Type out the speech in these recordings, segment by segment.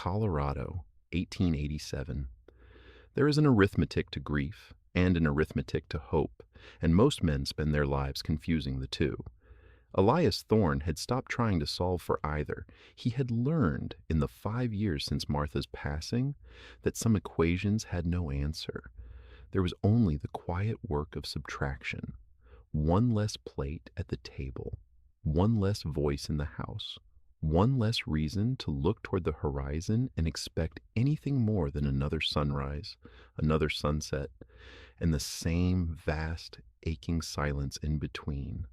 Colorado, 1887. There is an arithmetic to grief and an arithmetic to hope, and most men spend their lives confusing the two. Elias Thorne had stopped trying to solve for either. He had learned in the 5 years since Martha's passing that some equations had no answer. There was only the quiet work of subtraction. One less plate at the table, one less voice in the house, one less reason to look toward the horizon and expect anything more than another sunrise, another sunset, and the same vast, aching silence in between.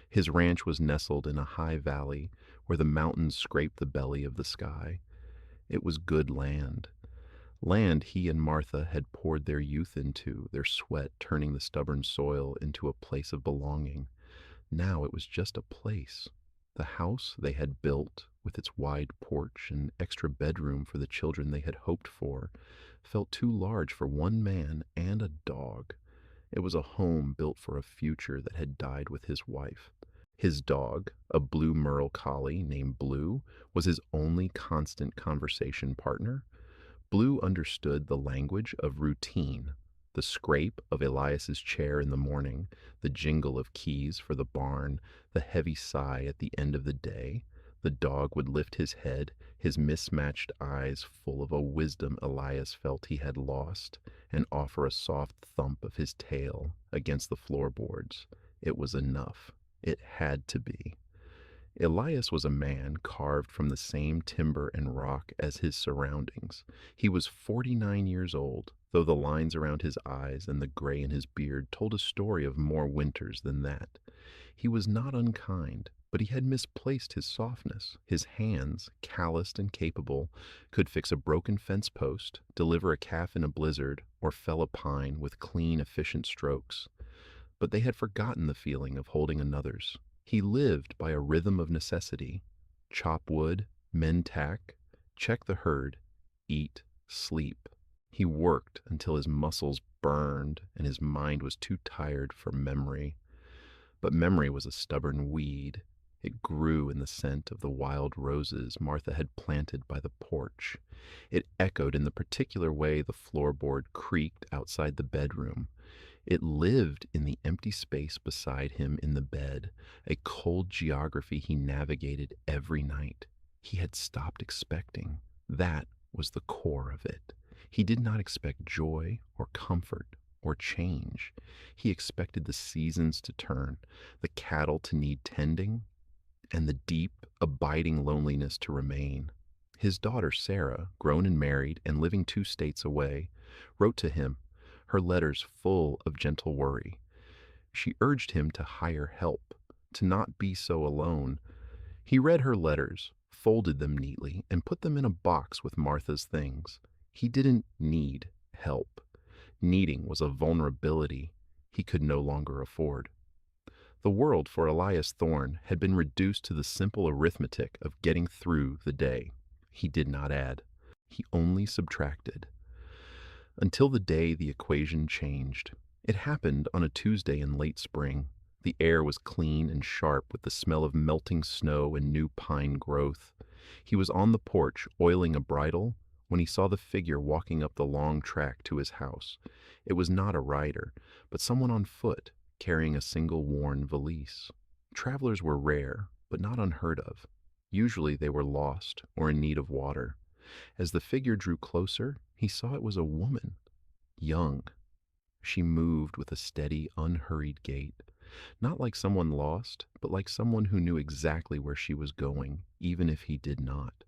His ranch was nestled in a high valley where the mountains scraped the belly of the sky. It was good land. Land he and Martha had poured their youth into, their sweat turning the stubborn soil into a place of belonging. Now it was just a place. The house they had built, with its wide porch and extra bedroom for the children they had hoped for, felt too large for one man and a dog. It was a home built for a future that had died with his wife. His dog, a blue Merle collie named Blue, was his only constant conversation partner. Blue understood the language of routine, the scrape of Elias's chair in the morning, the jingle of keys for the barn, the heavy sigh at the end of the day. The dog would lift his head, his mismatched eyes full of a wisdom Elias felt he had lost, and offer a soft thump of his tail against the floorboards. It was enough. It had to be. Elias was a man carved from the same timber and rock as his surroundings. He was 49 years old, though the lines around his eyes and the gray in his beard told a story of more winters than that. He was not unkind, but he had misplaced his softness. His hands, calloused and capable, could fix a broken fence post, deliver a calf in a blizzard, or fell a pine with clean, efficient strokes. But they had forgotten the feeling of holding another's. He lived by a rhythm of necessity. Chop wood, mend tack, check the herd, eat, sleep. He worked until his muscles burned and his mind was too tired for memory. But memory was a stubborn weed. It grew in the scent of the wild roses Martha had planted by the porch. It echoed in the particular way the floorboard creaked outside the bedroom. It lived in the empty space beside him in the bed, a cold geography he navigated every night. He had stopped expecting. That was the core of it. He did not expect joy or comfort or change. He expected the seasons to turn, the cattle to need tending, and the deep, abiding loneliness to remain. His daughter Sarah, grown and married and living 2 states away, wrote to him, her letters full of gentle worry. She urged him to hire help, to not be so alone. He read her letters, folded them neatly, and put them in a box with Martha's things. He didn't need help. Needing was a vulnerability he could no longer afford. The world for Elias Thorne had been reduced to the simple arithmetic of getting through the day. He did not add. He only subtracted. Until the day the equation changed. It happened on a Tuesday in late spring. The air was clean and sharp with the smell of melting snow and new pine growth. He was on the porch oiling a bridle when he saw the figure walking up the long track to his house. It was not a rider, but someone on foot, carrying a single worn valise. Travelers were rare, but not unheard of. Usually they were lost or in need of water. As the figure drew closer, he saw it was a woman, young. She moved with a steady, unhurried gait, not like someone lost, but like someone who knew exactly where she was going, even if he did not.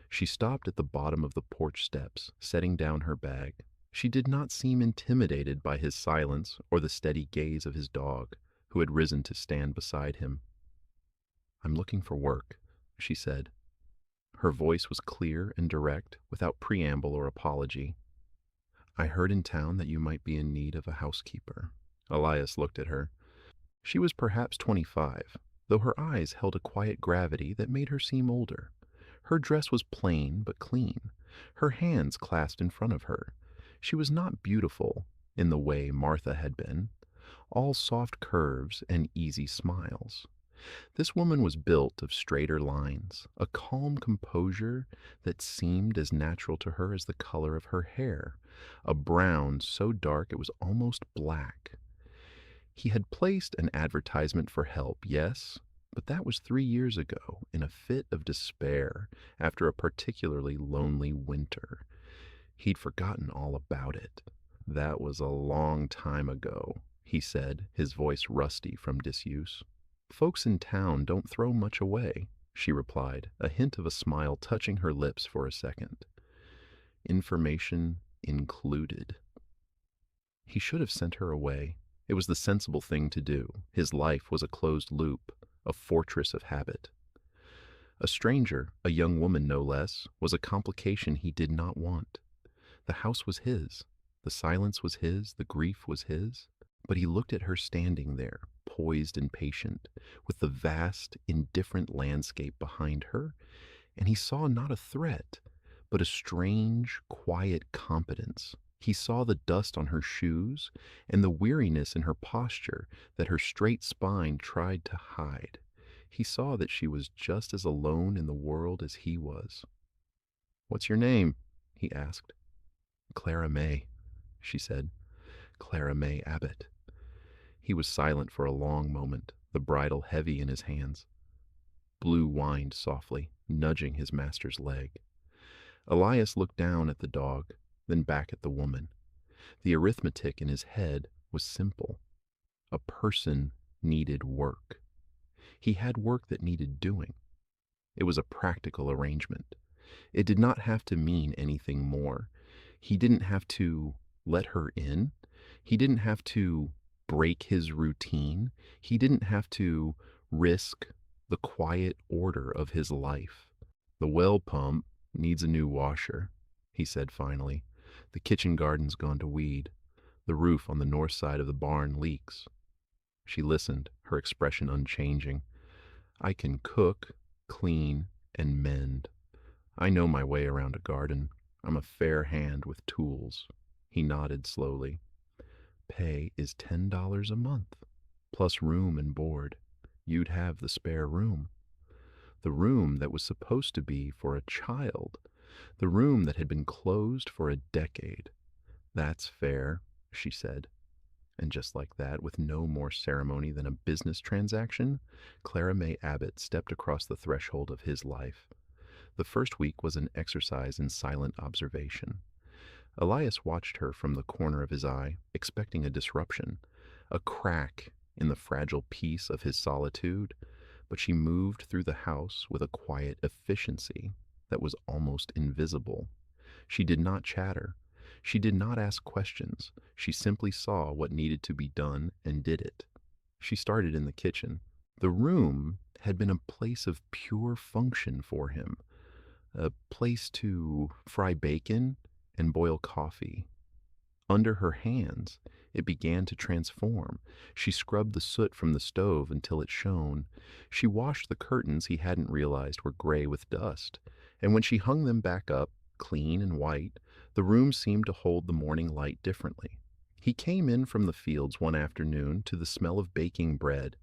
She stopped at the bottom of the porch steps, setting down her bag. She did not seem intimidated by his silence or the steady gaze of his dog, who had risen to stand beside him. "I'm looking for work," she said. Her voice was clear and direct, without preamble or apology. "I heard in town that you might be in need of a housekeeper." Elias looked at her. She was perhaps 25, though her eyes held a quiet gravity that made her seem older. Her dress was plain but clean, her hands clasped in front of her. She was not beautiful in the way Martha had been, all soft curves and easy smiles. This woman was built of straighter lines, a calm composure that seemed as natural to her as the color of her hair, a brown so dark it was almost black. He had placed an advertisement for help, yes, but that was 3 years ago, in a fit of despair after a particularly lonely winter. He'd forgotten all about it. That was a long time ago, he said, his voice rusty from disuse. Folks in town don't throw much away, she replied, a hint of a smile touching her lips for a second. Information included. He should have sent her away. It was the sensible thing to do. His life was a closed loop, a fortress of habit. A stranger, a young woman no less, was a complication he did not want. The house was his. The silence was his. The grief was his. But he looked at her standing there, poised and patient, with the vast, indifferent landscape behind her, and he saw not a threat, but a strange, quiet competence. He saw the dust on her shoes and the weariness in her posture that her straight spine tried to hide. He saw that she was just as alone in the world as he was. "What's your name?" he asked. "Clara May," she said. "Clara May Abbott." He was silent for a long moment, the bridle heavy in his hands. Blue whined softly, nudging his master's leg. Elias looked down at the dog, then back at the woman. The arithmetic in his head was simple. A person needed work. He had work that needed doing. It was a practical arrangement. It did not have to mean anything more. He didn't have to let her in. He didn't have to break his routine. He didn't have to risk the quiet order of his life. "The well pump needs a new washer," he said finally. "The kitchen garden's gone to weed. The roof on the north side of the barn leaks." She listened, her expression unchanging. "I can cook, clean, and mend. I know my way around a garden. I'm a fair hand with tools." He nodded slowly. "Pay is $10 a month, plus room and board. You'd have the spare room. The room that was supposed to be for a child. The room that had been closed for a decade. That's fair," she said. And just like that, with no more ceremony than a business transaction, Clara May Abbott stepped across the threshold of his life. The first week was an exercise in silent observation. Elias watched her from the corner of his eye, expecting a disruption, a crack in the fragile peace of his solitude, but she moved through the house with a quiet efficiency that was almost invisible. She did not chatter. She did not ask questions. She simply saw what needed to be done and did it. She started in the kitchen. The room had been a place of pure function for him, a place to fry bacon and boil coffee. Under her hands, it began to transform. She scrubbed the soot from the stove until it shone. She washed the curtains he hadn't realized were gray with dust, and when she hung them back up, clean and white, the room seemed to hold the morning light differently. He came in from the fields one afternoon to the smell of baking bread.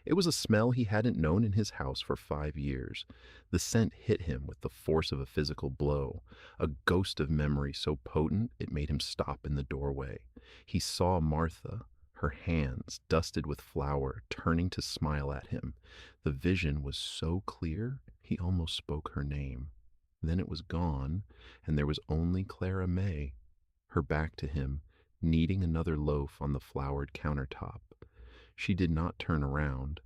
It was a smell he hadn't known in his house for 5 years. The scent hit him with the force of a physical blow, a ghost of memory so potent it made him stop in the doorway. He saw Martha, her hands dusted with flour, turning to smile at him. The vision was so clear, he almost spoke her name. Then it was gone, and there was only Clara May, her back to him, kneading another loaf on the floured countertop. She did not turn around.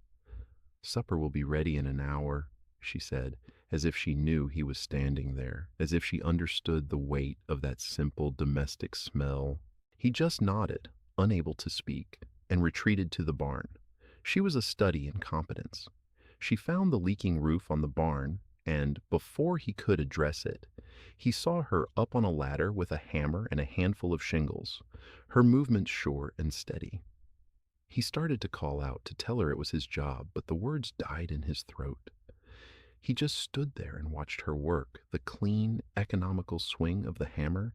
"Supper will be ready in an hour," she said, as if she knew he was standing there, as if she understood the weight of that simple domestic smell. He just nodded, unable to speak, and retreated to the barn. She was a study in competence. She found the leaking roof on the barn, and before he could address it, he saw her up on a ladder with a hammer and a handful of shingles, her movements sure and steady. He started to call out, to tell her it was his job, but the words died in his throat. He just stood there and watched her work, the clean, economical swing of the hammer,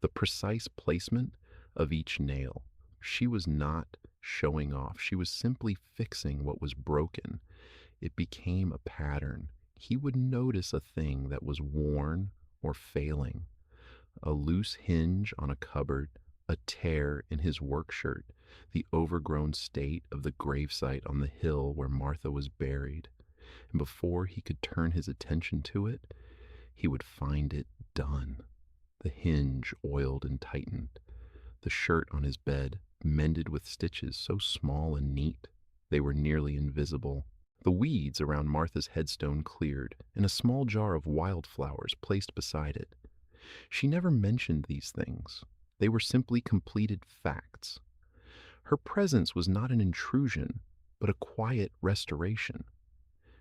the precise placement of each nail. She was not showing off. She was simply fixing what was broken. It became a pattern. He would notice a thing that was worn or failing, a loose hinge on a cupboard, a tear in his work shirt, the overgrown state of the gravesite on the hill where Martha was buried. And before he could turn his attention to it, he would find it done. The hinge oiled and tightened, the shirt on his bed mended with stitches so small and neat they were nearly invisible, the weeds around Martha's headstone cleared, and a small jar of wildflowers placed beside it. She never mentioned these things. They were simply completed facts. Her presence was not an intrusion, but a quiet restoration.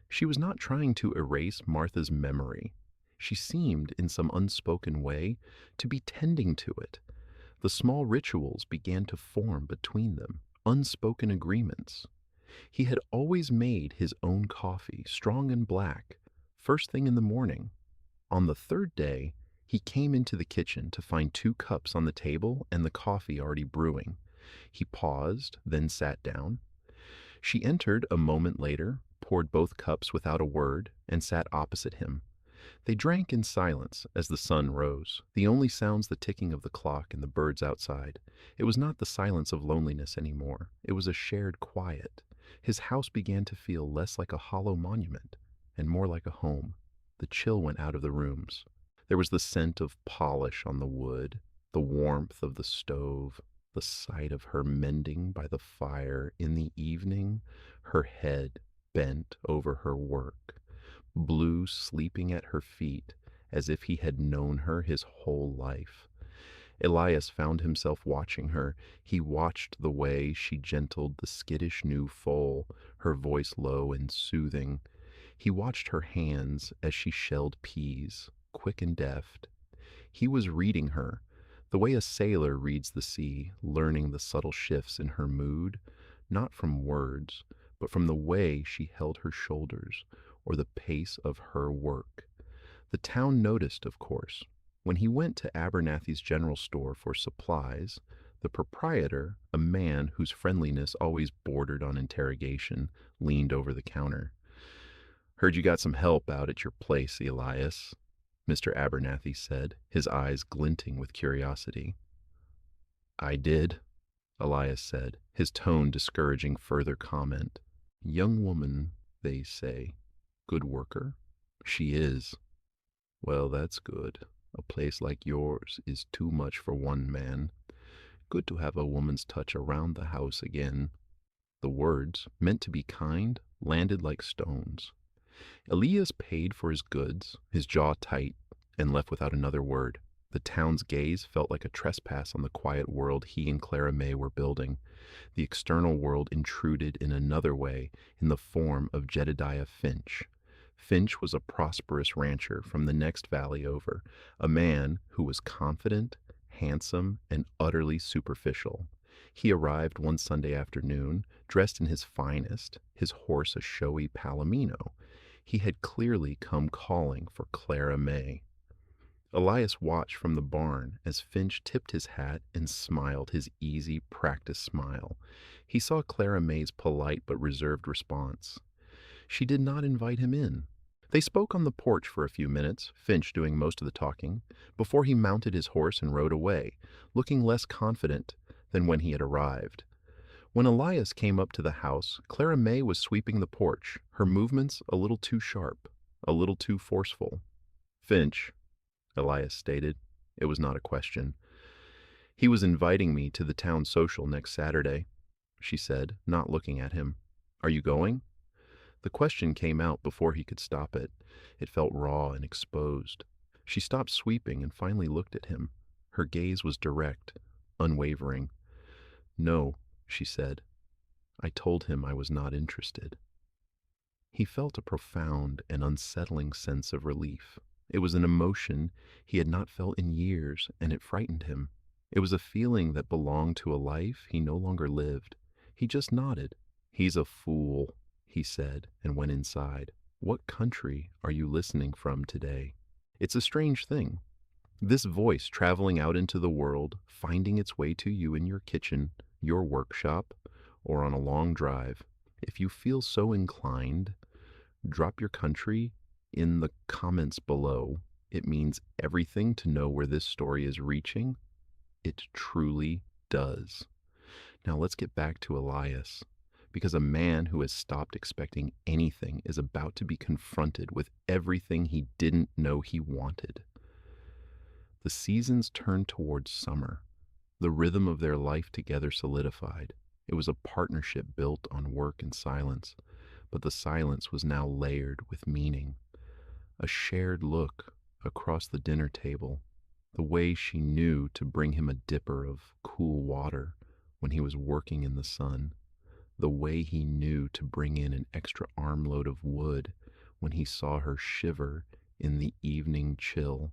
She was not trying to erase Martha's memory. She seemed, in some unspoken way, to be tending to it. The small rituals began to form between them, unspoken agreements. He had always made his own coffee, strong and black, first thing in the morning. On the third day, he came into the kitchen to find 2 cups on the table and the coffee already brewing. He paused, then sat down. She entered a moment later, poured both cups without a word, and sat opposite him. They drank in silence as the sun rose, the only sounds the ticking of the clock and the birds outside. It was not the silence of loneliness anymore. It was a shared quiet. His house began to feel less like a hollow monument and more like a home. The chill went out of the rooms. There was the scent of polish on the wood, the warmth of the stove, the sight of her mending by the fire in the evening, her head bent over her work, Blue sleeping at her feet as if he had known her his whole life. Elias found himself watching her. He watched the way she gentled the skittish new foal, her voice low and soothing. He watched her hands as she shelled peas, quick and deft. He was reading her, the way a sailor reads the sea, learning the subtle shifts in her mood, not from words, but from the way she held her shoulders or the pace of her work. The town noticed, of course. When he went to Abernathy's general store for supplies, the proprietor, a man whose friendliness always bordered on interrogation, leaned over the counter. "Heard you got some help out at your place, Elias," Mr. Abernathy said, his eyes glinting with curiosity. "I did," Elias said, his tone discouraging further comment. "Young woman, they say. Good worker?" "She is." "Well, that's good. A place like yours is too much for one man. Good to have a woman's touch around the house again." The words, meant to be kind, landed like stones. Elias paid for his goods, his jaw tight, and left without another word. The town's gaze felt like a trespass on the quiet world he and Clara May were building. The external world intruded in another way, in the form of Jedediah Finch. Finch was a prosperous rancher from the next valley over, a man who was confident, handsome, and utterly superficial. He arrived one Sunday afternoon, dressed in his finest, his horse a showy palomino. He had clearly come calling for Clara May. Elias watched from the barn as Finch tipped his hat and smiled his easy, practiced smile. He saw Clara May's polite but reserved response. She did not invite him in. They spoke on the porch for a few minutes, Finch doing most of the talking, before he mounted his horse and rode away, looking less confident than when he had arrived. When Elias came up to the house, Clara May was sweeping the porch, her movements a little too sharp, a little too forceful. "Finch," Elias stated. It was not a question. "He was inviting me to the town social next Saturday," she said, not looking at him. "Are you going?" The question came out before he could stop it. It felt raw and exposed. She stopped sweeping and finally looked at him. Her gaze was direct, unwavering. "No," she said. "I told him I was not interested." He felt a profound and unsettling sense of relief. It was an emotion he had not felt in years, and it frightened him. It was a feeling that belonged to a life he no longer lived. He just nodded. "He's a fool," he said, and went inside. "What country are you listening from today?" It's a strange thing. This voice traveling out into the world, finding its way to you in your kitchen, your workshop, or on a long drive, if you feel so inclined, drop your country in the comments below. It means everything to know where this story is reaching. It truly does. Now let's get back to Elias, because a man who has stopped expecting anything is about to be confronted with everything he didn't know he wanted. The seasons turned towards summer. The rhythm of their life together solidified. It was a partnership built on work and silence, but the silence was now layered with meaning. A shared look across the dinner table, the way she knew to bring him a dipper of cool water when he was working in the sun, the way he knew to bring in an extra armload of wood when he saw her shiver in the evening chill.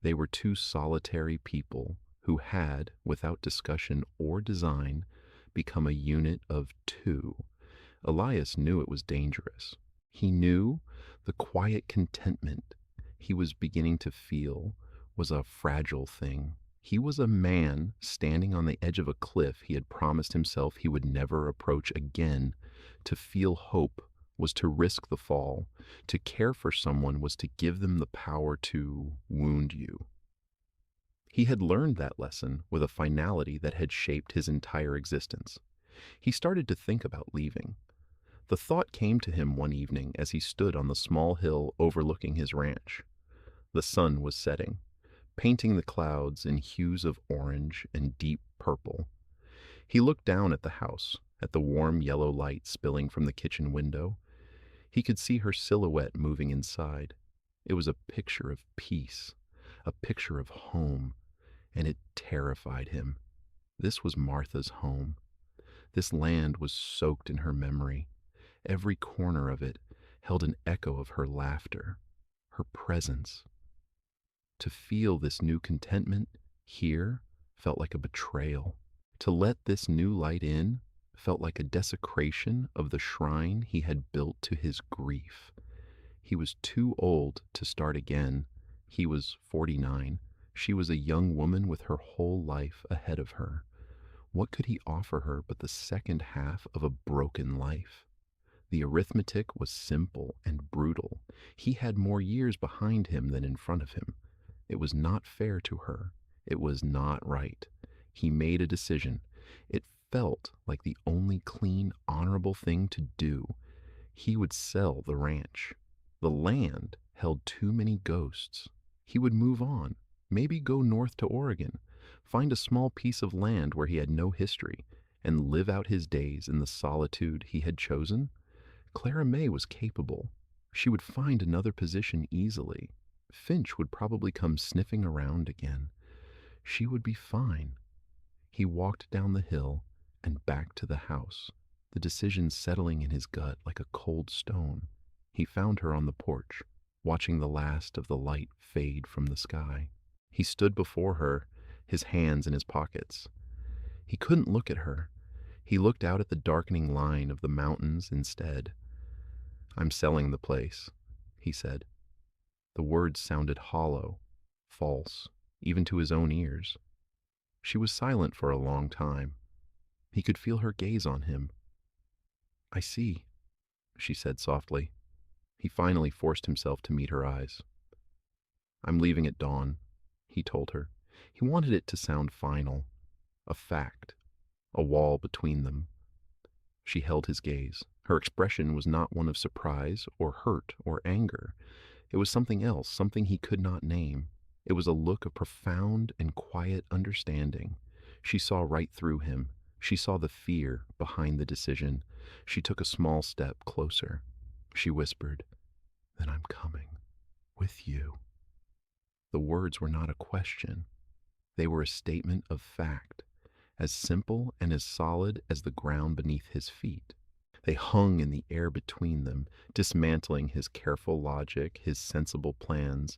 They were two solitary people who had, without discussion or design, become a unit of two. Elias knew it was dangerous. He knew the quiet contentment he was beginning to feel was a fragile thing. He was a man standing on the edge of a cliff he had promised himself he would never approach again. To feel hope was to risk the fall. To care for someone was to give them the power to wound you. He had learned that lesson with a finality that had shaped his entire existence. He started to think about leaving. The thought came to him one evening as he stood on the small hill overlooking his ranch. The sun was setting, painting the clouds in hues of orange and deep purple. He looked down at the house, at the warm yellow light spilling from the kitchen window. He could see her silhouette moving inside. It was a picture of peace, a picture of home, and it terrified him. This was Martha's home. This land was soaked in her memory. Every corner of it held an echo of her laughter, her presence. To feel this new contentment here felt like a betrayal. To let this new light in felt like a desecration of the shrine he had built to his grief. He was too old to start again. He was 49. She was a young woman with her whole life ahead of her. What could he offer her but the second half of a broken life? The arithmetic was simple and brutal. He had more years behind him than in front of him. It was not fair to her. It was not right. He made a decision. It felt like the only clean, honorable thing to do. He would sell the ranch. The land held too many ghosts. He would move on, maybe go north to Oregon, find a small piece of land where he had no history, and live out his days in the solitude he had chosen. Clara May was capable. She would find another position easily. Finch would probably come sniffing around again. She would be fine. He walked down the hill and back to the house, the decision settling in his gut like a cold stone. He found her on the porch, watching the last of the light fade from the sky. He stood before her, his hands in his pockets. He couldn't look at her. He looked out at the darkening line of the mountains instead. "I'm selling the place," he said. The words sounded hollow, false, even to his own ears. She was silent for a long time. He could feel her gaze on him. "I see," she said softly. He finally forced himself to meet her eyes. "I'm leaving at dawn," he told her. He wanted it to sound final, a fact, a wall between them. She held his gaze. Her expression was not one of surprise or hurt or anger. It was something else, something he could not name. It was a look of profound and quiet understanding. She saw right through him. She saw the fear behind the decision. She took a small step closer. She whispered, "Then I'm coming with you." The words were not a question. They were a statement of fact, as simple and as solid as the ground beneath his feet. They hung in the air between them, dismantling his careful logic, his sensible plans,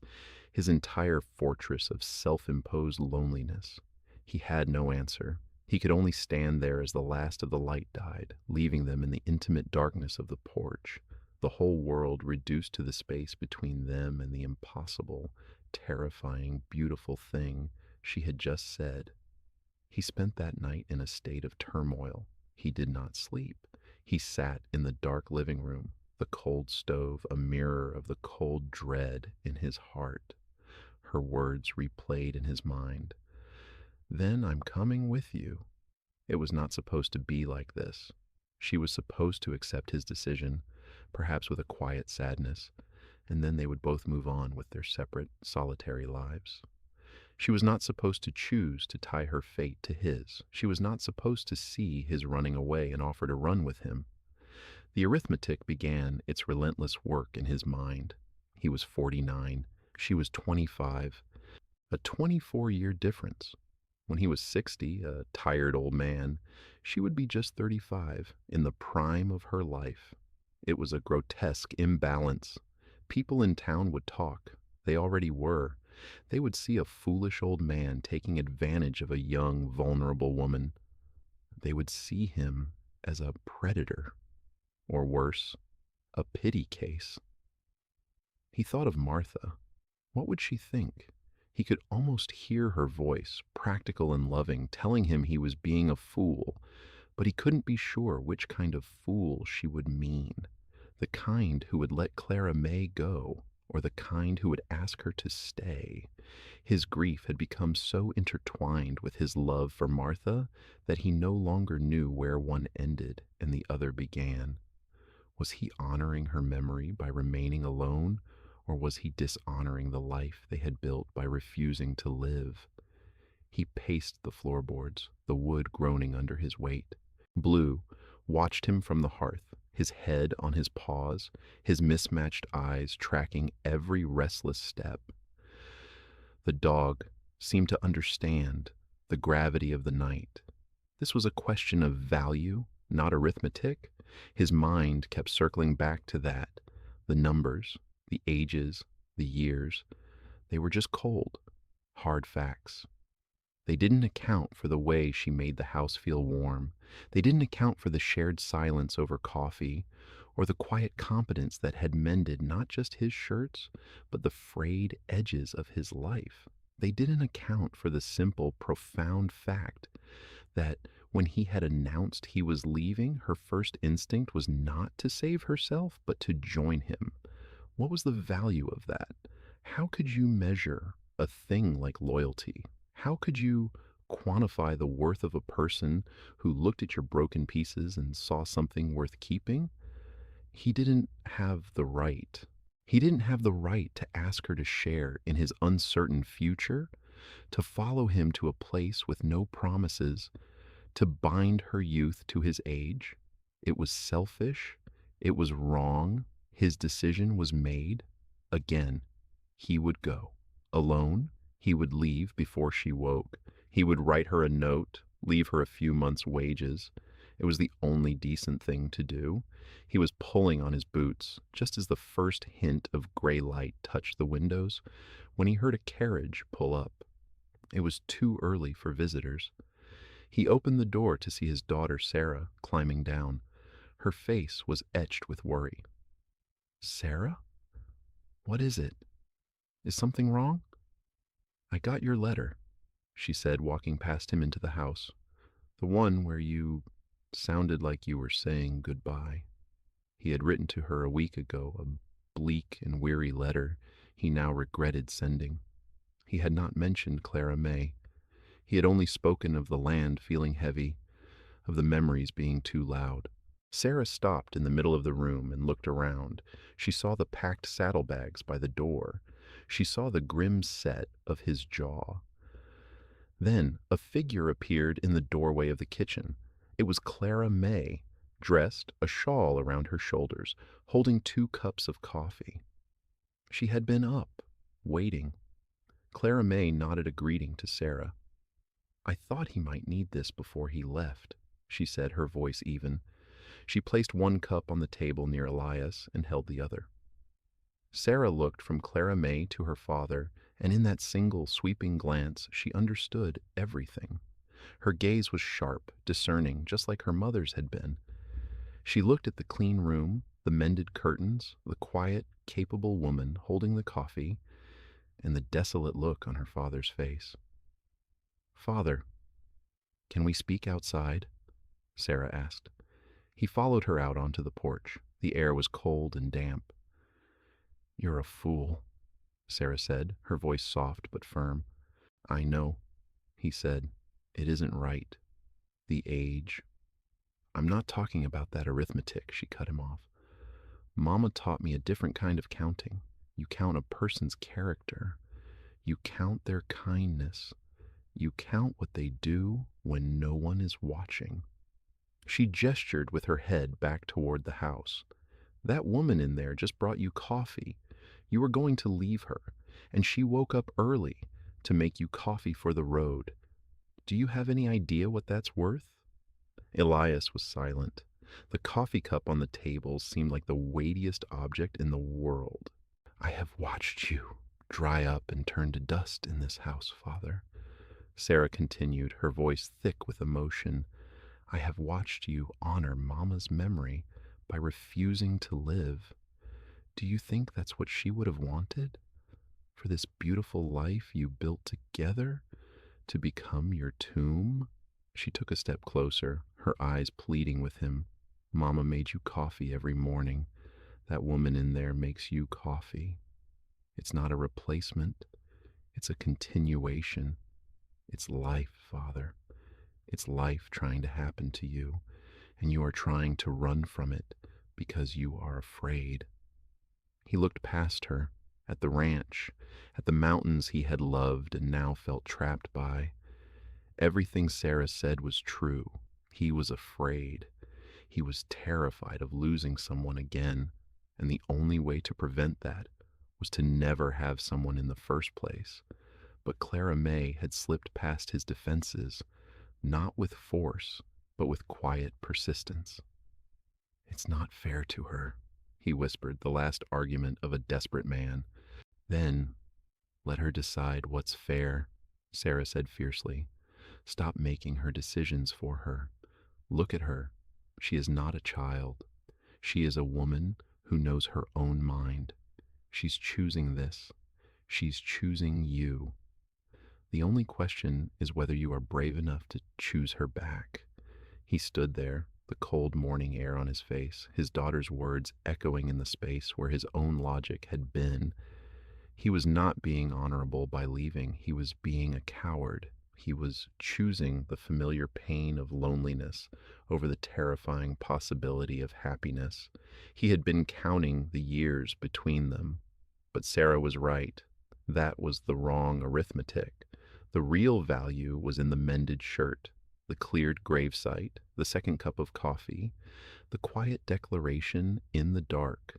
his entire fortress of self-imposed loneliness. He had no answer. He could only stand there as the last of the light died, leaving them in the intimate darkness of the porch, the whole world reduced to the space between them and the impossible, terrifying, beautiful thing she had just said. He spent that night in a state of turmoil. He did not sleep. He sat in the dark living room, the cold stove a mirror of the cold dread in his heart. Her words replayed in his mind. Then I'm coming with you. It was not supposed to be like this. She was supposed to accept his decision, perhaps with a quiet sadness, and then they would both move on with their separate, solitary lives. She was not supposed to choose to tie her fate to his. She was not supposed to see his running away and offer to run with him. The arithmetic began its relentless work in his mind. He was 49. She was 25. A 24-year difference. When he was 60, a tired old man, she would be just 35, in the prime of her life. It was a grotesque imbalance. People in town would talk. They already were. They would see a foolish old man taking advantage of a young, vulnerable woman. They would see him as a predator, or worse, a pity case. He thought of Martha. What would she think? He could almost hear her voice, practical and loving, telling him he was being a fool, but he couldn't be sure which kind of fool she would mean. The kind who would let Clara May go, or the kind who would ask her to stay. His grief had become so intertwined with his love for Martha that he no longer knew where one ended and the other began. Was he honoring her memory by remaining alone, or was he dishonoring the life they had built by refusing to live? He paced the floorboards, the wood groaning under his weight. Blue watched him from the hearth, his head on his paws, his mismatched eyes tracking every restless step. The dog seemed to understand the gravity of the night. This was a question of value, not arithmetic. His mind kept circling back to that. The numbers, the ages, the years, they were just cold, hard facts. They didn't account for the way she made the house feel warm. They didn't account for the shared silence over coffee, or the quiet competence that had mended not just his shirts, but the frayed edges of his life. They didn't account for the simple, profound fact that when he had announced he was leaving, her first instinct was not to save herself, but to join him. What was the value of that? How could you measure a thing like loyalty? How could you quantify the worth of a person who looked at your broken pieces and saw something worth keeping? He didn't have the right. He didn't have the right to ask her to share in his uncertain future, to follow him to a place with no promises, to bind her youth to his age. It was selfish. It was wrong. His decision was made. Again, he would go. Alone, he would leave before she woke. He would write her a note, leave her a few months' wages. It was the only decent thing to do. He was pulling on his boots, just as the first hint of gray light touched the windows, when he heard a carriage pull up. It was too early for visitors. He opened the door to see his daughter Sarah climbing down. Her face was etched with worry. "Sarah? What is it? Is something wrong?" "I got your letter," she said, walking past him into the house. "The one where you sounded like you were saying goodbye." He had written to her a week ago, a bleak and weary letter he now regretted sending. He had not mentioned Clara May. He had only spoken of the land feeling heavy, of the memories being too loud. Sarah stopped in the middle of the room and looked around. She saw the packed saddlebags by the door. She saw the grim set of his jaw. Then a figure appeared in the doorway of the kitchen. It was Clara May, dressed, a shawl around her shoulders, holding 2 cups of coffee. She had been up, waiting. Clara May nodded a greeting to Sarah. "I thought he might need this before he left," she said, her voice even. She placed 1 cup on the table near Elias and held the other. Sarah looked from Clara May to her father, and in that single sweeping glance she understood everything. Her gaze was sharp, discerning, just like her mother's had been. She looked at the clean room, the mended curtains, the quiet, capable woman holding the coffee, and the desolate look on her father's face. "Father, can we speak outside?" Sarah asked. He followed her out onto the porch. The air was cold and damp. You're a fool, Sarah said, her voice soft but firm. I know, he said. It isn't right. The age. I'm not talking about that arithmetic, she cut him off. Mama taught me a different kind of counting. You count a person's character. You count their kindness. You count what they do when no one is watching. She gestured with her head back toward the house. That woman in there just brought you coffee. You were going to leave her, and she woke up early to make you coffee for the road. Do you have any idea what that's worth? Elias was silent. The coffee cup on the table seemed like the weightiest object in the world. I have watched you dry up and turn to dust in this house, Father. Sarah continued, her voice thick with emotion. I have watched you honor Mama's memory by refusing to live. Do you think that's what she would have wanted? For this beautiful life you built together to become your tomb? She took a step closer, her eyes pleading with him. Mama made you coffee every morning. That woman in there makes you coffee. It's not a replacement. It's a continuation. It's life, Father. It's life trying to happen to you, and you are trying to run from it because you are afraid. He looked past her, at the ranch, at the mountains he had loved and now felt trapped by. Everything Sarah said was true. He was afraid. He was terrified of losing someone again, and the only way to prevent that was to never have someone in the first place. But Clara May had slipped past his defenses, not with force, but with quiet persistence. It's not fair to her, he whispered, the last argument of a desperate man. Then, let her decide what's fair, Sarah said fiercely. Stop making her decisions for her. Look at her. She is not a child. She is a woman who knows her own mind. She's choosing this. She's choosing you. The only question is whether you are brave enough to choose her back. He stood there, the cold morning air on his face, his daughter's words echoing in the space where his own logic had been. He was not being honorable by leaving. He was being a coward. He was choosing the familiar pain of loneliness over the terrifying possibility of happiness. He had been counting the years between them. But Sarah was right. That was the wrong arithmetic. The real value was in the mended shirt, the cleared gravesite, the second cup of coffee, the quiet declaration in the dark,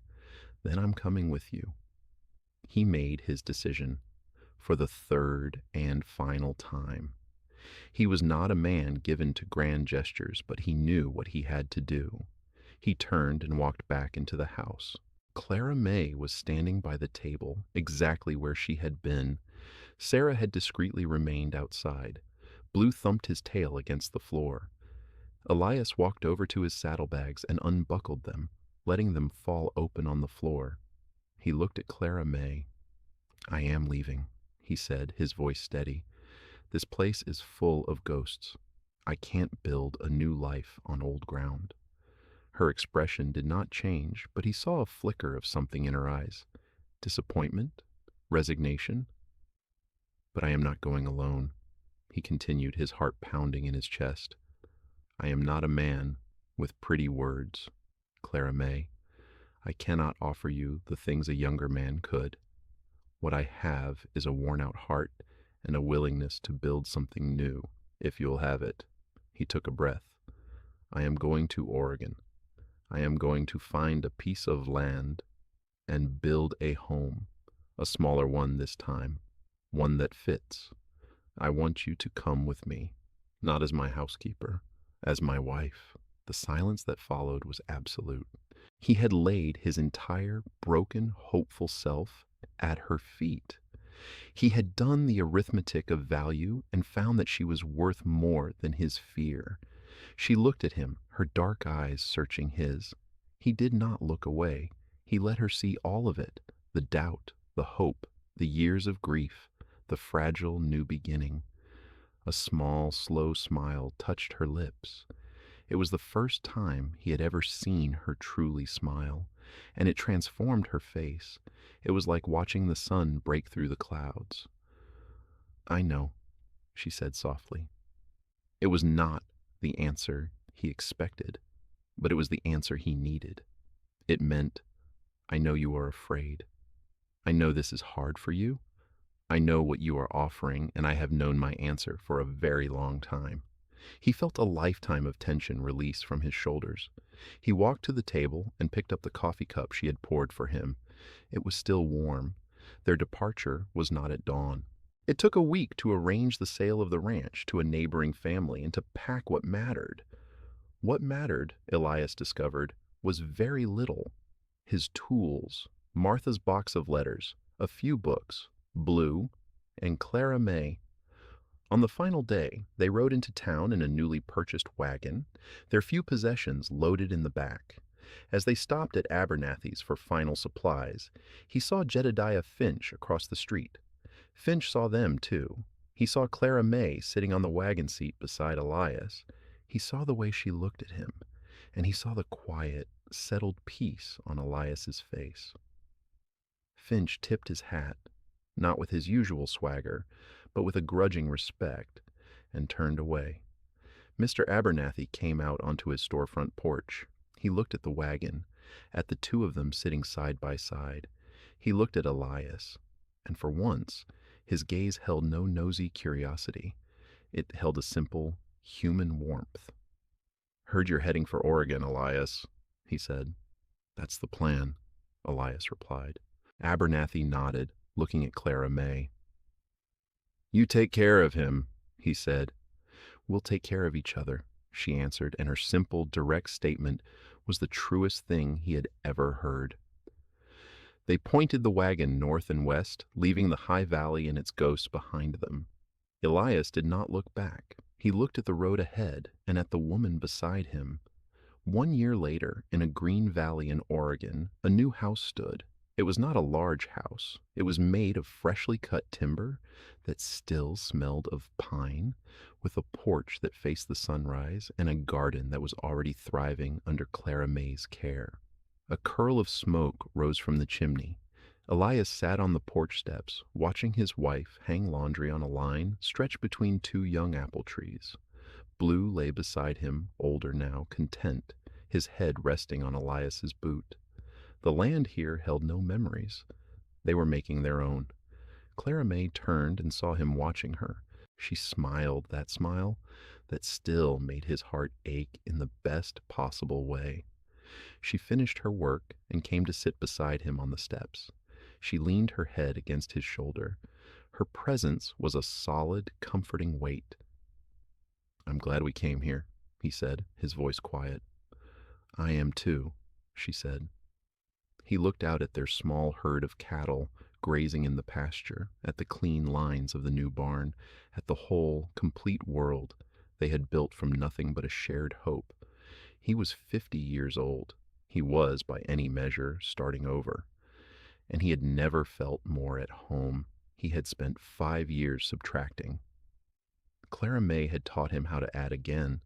"Then I'm coming with you." He made his decision for the third and final time. He was not a man given to grand gestures, but he knew what he had to do. He turned and walked back into the house. Clara May was standing by the table, exactly where she had been. Sarah had discreetly remained outside. Blue thumped his tail against the floor. Elias walked over to his saddlebags and unbuckled them, letting them fall open on the floor. He looked at Clara May. I am leaving, he said, his voice steady. This place is full of ghosts. I can't build a new life on old ground. Her expression did not change, but he saw a flicker of something in her eyes. Disappointment? Resignation? But I am not going alone, he continued, his heart pounding in his chest. I am not a man with pretty words, Clara May. I cannot offer you the things a younger man could. What I have is a worn-out heart and a willingness to build something new, if you'll have it. He took a breath. I am going to Oregon. I am going to find a piece of land and build a home, a smaller one this time, one that fits. I want you to come with me, not as my housekeeper, as my wife. The silence that followed was absolute. He had laid his entire broken, hopeful self at her feet. He had done the arithmetic of value and found that she was worth more than his fear. She looked at him, her dark eyes searching his. He did not look away. He let her see all of it, the doubt, the hope, the years of grief, the fragile new beginning. A small, slow smile touched her lips. It was the first time he had ever seen her truly smile, and it transformed her face. It was like watching the sun break through the clouds. "I know," she said softly. It was not the answer he expected, but it was the answer he needed. It meant, "I know you are afraid. I know this is hard for you. I know what you are offering, and I have known my answer for a very long time." He felt a lifetime of tension release from his shoulders. He walked to the table and picked up the coffee cup she had poured for him. It was still warm. Their departure was not at dawn. It took a week to arrange the sale of the ranch to a neighboring family and to pack what mattered. What mattered, Elias discovered, was very little. His tools, Martha's box of letters, a few books, Blue, and Clara May. On the final day, they rode into town in a newly purchased wagon, their few possessions loaded in the back. As they stopped at Abernathy's for final supplies, he saw Jedediah Finch across the street. Finch saw them, too. He saw Clara May sitting on the wagon seat beside Elias. He saw the way she looked at him, and he saw the quiet, settled peace on Elias's face. Finch tipped his hat, not with his usual swagger, but with a grudging respect, and turned away. Mr. Abernathy came out onto his storefront porch. He looked at the wagon, at the two of them sitting side by side. He looked at Elias, and for once, his gaze held no nosy curiosity. It held a simple, human warmth. "Heard you're heading for Oregon, Elias," he said. "That's the plan," Elias replied. Abernathy nodded, looking at Clara May. "You take care of him," he said. "We'll take care of each other," she answered, and her simple, direct statement was the truest thing he had ever heard. They pointed the wagon north and west, leaving the high valley and its ghosts behind them. Elias did not look back. He looked at the road ahead and at the woman beside him. 1 year later, in a green valley in Oregon, a new house stood. It was not a large house. It was made of freshly cut timber that still smelled of pine, with a porch that faced the sunrise and a garden that was already thriving under Clara May's care. A curl of smoke rose from the chimney. Elias sat on the porch steps, watching his wife hang laundry on a line stretched between two young apple trees. Blue lay beside him, older now, content, his head resting on Elias's boot. The land here held no memories. They were making their own. Clara May turned and saw him watching her. She smiled that smile that still made his heart ache in the best possible way. She finished her work and came to sit beside him on the steps. She leaned her head against his shoulder. Her presence was a solid, comforting weight. "I'm glad we came here," he said, his voice quiet. "I am too," she said. He looked out at their small herd of cattle grazing in the pasture, at the clean lines of the new barn, at the whole, complete world they had built from nothing but a shared hope. He was 50 years old. He was, by any measure, starting over. And he had never felt more at home. He had spent 5 years subtracting. Clara May had taught him how to add again.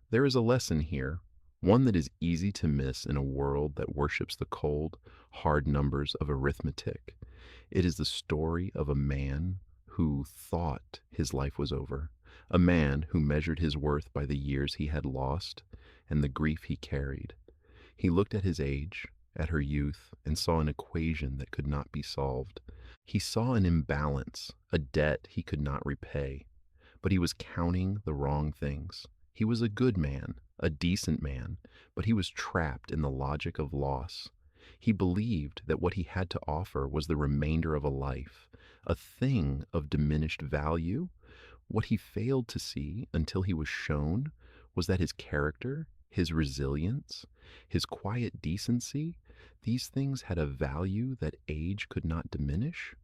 There is a lesson here, one that is easy to miss in a world that worships the cold, hard numbers of arithmetic. It is the story of a man who thought his life was over, a man who measured his worth by the years he had lost and the grief he carried. He looked at his age, at her youth, and saw an equation that could not be solved. He saw an imbalance, a debt he could not repay. But he was counting the wrong things. He was a good man, a decent man, but he was trapped in the logic of loss. He believed that what he had to offer was the remainder of a life, a thing of diminished value. What he failed to see until he was shown was that his character, his resilience, his quiet decency, these things had a value that age could not diminish.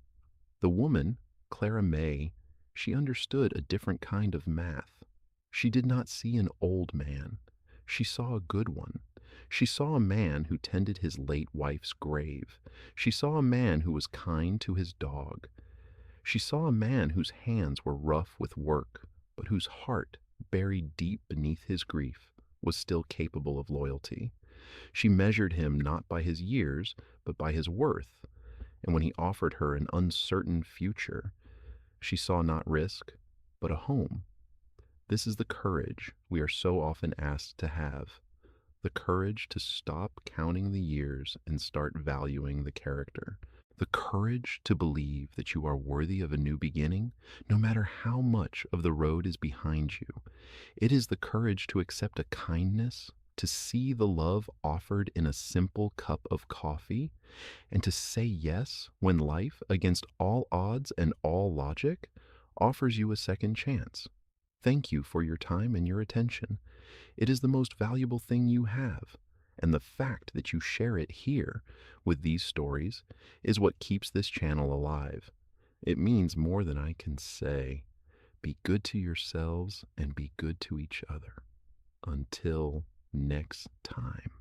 The woman, Clara May, she understood a different kind of math. She did not see an old man. She saw a good one. She saw a man who tended his late wife's grave. She saw a man who was kind to his dog. She saw a man whose hands were rough with work, but whose heart buried deep beneath his grief, was still capable of loyalty. She measured him not by his years, but by his worth. And when he offered her an uncertain future, she saw not risk, but a home. This is the courage we are so often asked to have, the courage to stop counting the years and start valuing the character. The courage to believe that you are worthy of a new beginning, no matter how much of the road is behind you. It is the courage to accept a kindness, to see the love offered in a simple cup of coffee, and to say yes when life, against all odds and all logic, offers you a second chance. Thank you for your time and your attention. It is the most valuable thing you have. And the fact that you share it here with these stories is what keeps this channel alive. It means more than I can say. Be good to yourselves and be good to each other. Until next time.